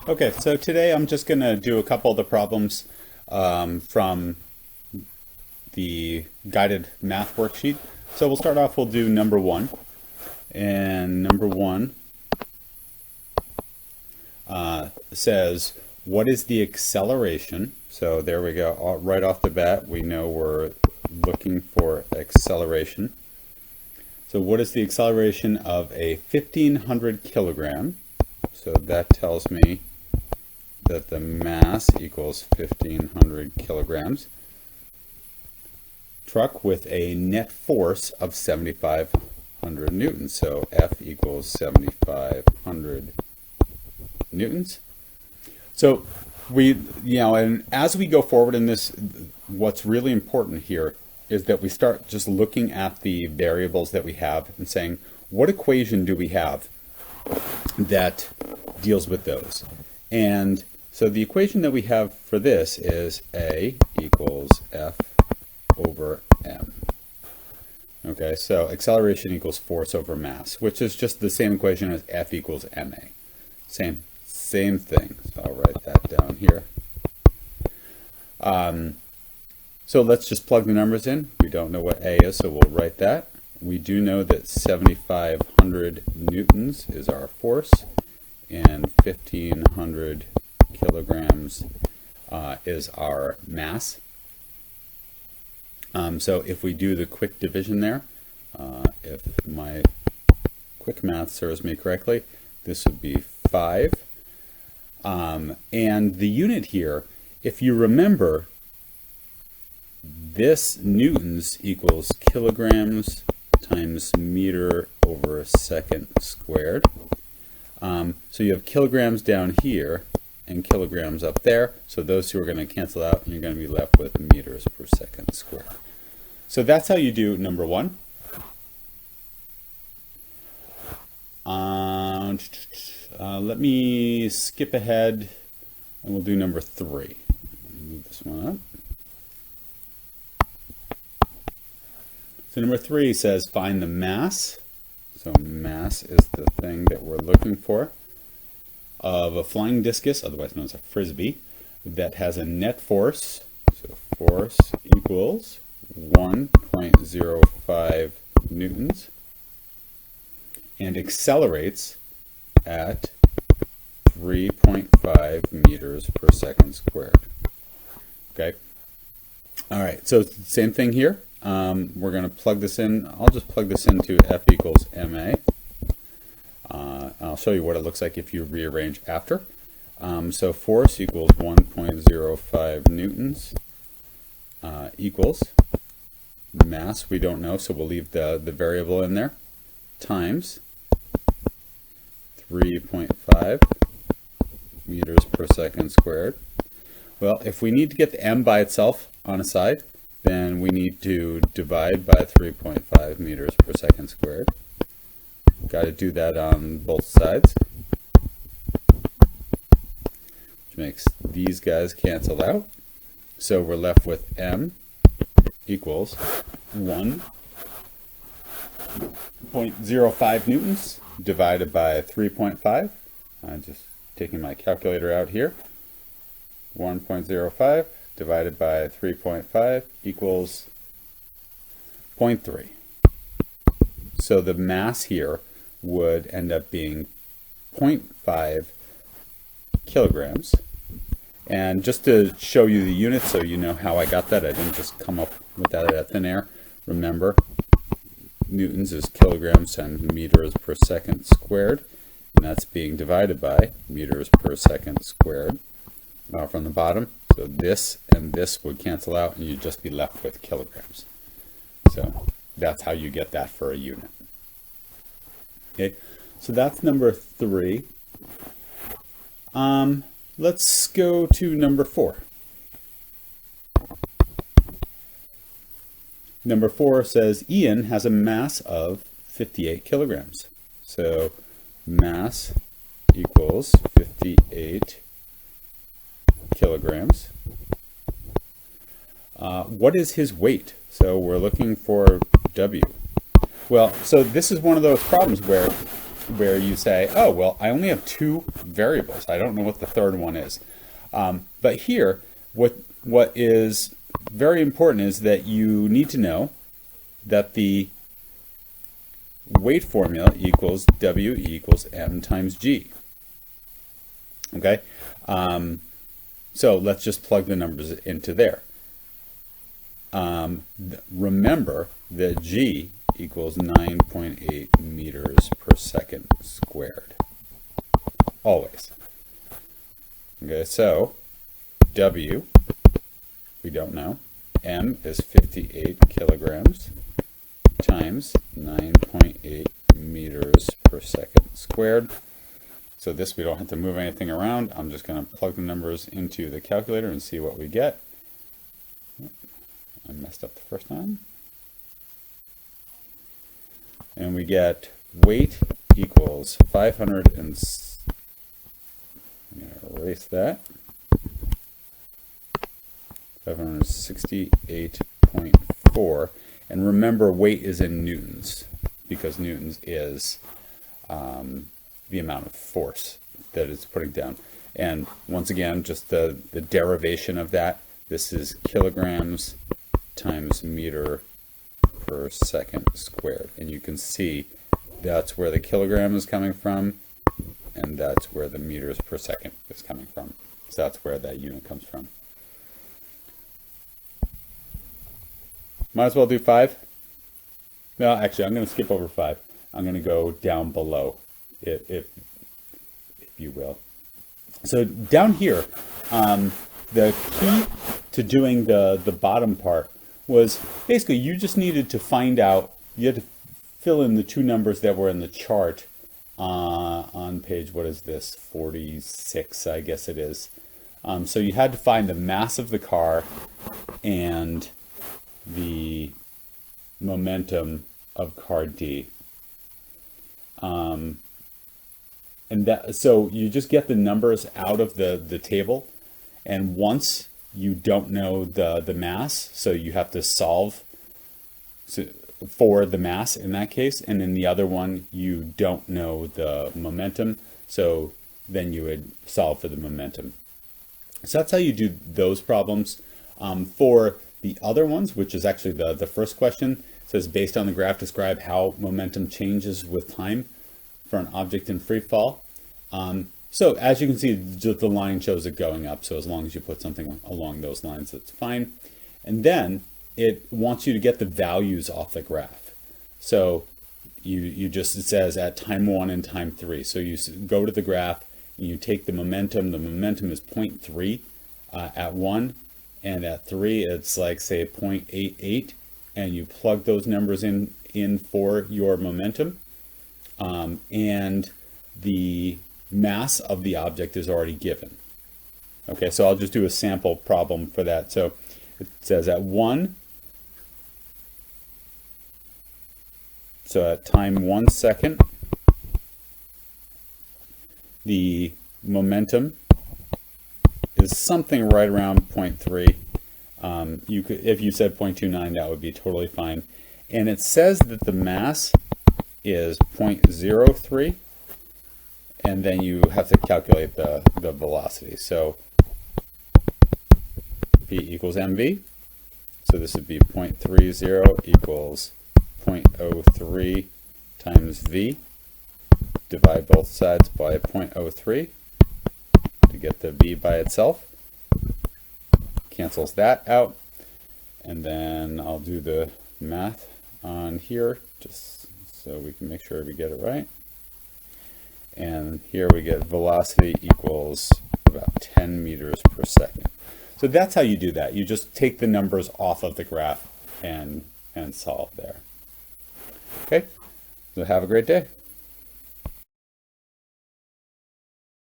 Okay, so today I'm just going to do a couple of the problems from the guided math worksheet. So we'll start off, we'll do number one. And number one says, what is the acceleration? So there we go. Right off the bat, we know we're looking for acceleration. So what is the acceleration of a 1500 kilogram? So that tells me that the mass equals 1500 kilograms. Truck with a net force of 7500 newtons. So F equals 7500 newtons. So and as we go forward in this, what's really important here is that we start just looking at the variables that we have and saying, what equation do we have that deals with those? And so the equation that we have for this is A equals F over M. Okay, so acceleration equals force over mass, which is just the same equation as F equals ma. Same thing. So I'll write that down here. So let's just plug the numbers in. We don't know what A is, so we'll write that. We do know that 7,500 newtons is our force, and 1,500 kilograms is our mass. So if we do the quick division there, if my quick math serves me correctly, this would be 5. And the unit here, if you remember, this newtons equals kilograms times meter over second squared. So you have kilograms down here and kilograms up there. So those two are going to cancel out and you're going to be left with meters per second squared. So that's how you do number one. Let me skip ahead and we'll do number 3. Move this one up. So number 3 says find the mass. So mass is the thing that we're looking for of a flying discus, otherwise known as a frisbee, that has a net force. So force equals 1.05 newtons and accelerates at 3.5 meters per second squared. Okay. All right. So same thing here. We're going to plug this in. I'll just plug this into F equals ma. I'll show you what it looks like if you rearrange after. So force equals 1.05 newtons equals mass. We don't know, so we'll leave the variable in there, times 3.5 meters per second squared. Well, if we need to get the m by itself on a side, then we need to divide by 3.5 meters per second squared. Got to do that on both sides, which makes these guys cancel out. So we're left with m equals 1.05 newtons divided by 3.5. I'm just taking my calculator out here. 1.05 divided by 3.5 equals 0.3. So the mass here would end up being 0.5 kilograms. And just to show you the units so you know how I got that, I didn't just come up with that out of thin air. Remember, newtons is kilograms times meters per second squared, and that's being divided by meters per second squared from the bottom. So this and this would cancel out and you'd just be left with kilograms. So that's how you get that for a unit. Okay, so that's number 3. Let's go to number 4. Number 4 says Ian has a mass of 58 kilograms. So mass equals 58 kilograms. What is his weight? So we're looking for W. Well, so this is one of those problems where where you say, oh, well, I only have two variables. I don't know what the third one is. But here, what is very important is that you need to know that the weight formula equals W equals M times G. Okay? So let's just plug the numbers into there. Remember that G equals 9.8 meters per second squared. Always. Okay, so W, we don't know. M is 58 kilograms times 9.8 meters per second squared. So this, we don't have to move anything around. I'm just going to plug the numbers into the calculator and see what we get. I messed up the first time. And we get weight equals 500 and I'm going to erase that. 568.4. And remember, weight is in newtons because newtons is the amount of force that it's putting down. And once again, just the derivation of that, this is kilograms times meter per second squared. And you can see that's where the kilogram is coming from, and that's where the meters per second is coming from. So that's where that unit comes from. Might as well do 5. No, actually, I'm going to skip over 5. I'm going to go down below, if you will. So down here, the key to doing the bottom part was basically you just needed to find out, you had to fill in the two numbers that were in the chart on page, what is this, 46, I guess it is. So you had to find the mass of the car and the momentum of car D. And that, so you just get the numbers out of the table, and once you don't know the mass, so you have to solve for the mass in that case, and in the other one you don't know the momentum, so then you would solve for the momentum. So that's how you do those problems. For the other ones, which is actually the first question, says based on the graph describe how momentum changes with time for an object in free fall. So as you can see, the line shows it going up. So as long as you put something along those lines, that's fine. And then it wants you to get the values off the graph. So you just, it says at time 1 and time 3. So you go to the graph and you take the momentum. The momentum is 0.3 at 1. And at 3, it's like, say, 0.88. And you plug those numbers in for your momentum. And the mass of the object is already given. Okay, so I'll just do a sample problem for that. So it says at 1, so at time 1 second, the momentum is something right around 0.3. You could, if you said 0.29, that would be totally fine. And it says that the mass is 0.03. And then you have to calculate the velocity. So P equals mv. So this would be 0.30 equals 0.03 times v. Divide both sides by 0.03 to get the v by itself. Cancels that out. And then I'll do the math on here just so we can make sure we get it right. And here we get velocity equals about 10 meters per second. So that's how you do that. You just take the numbers off of the graph and solve there. Okay, so have a great day.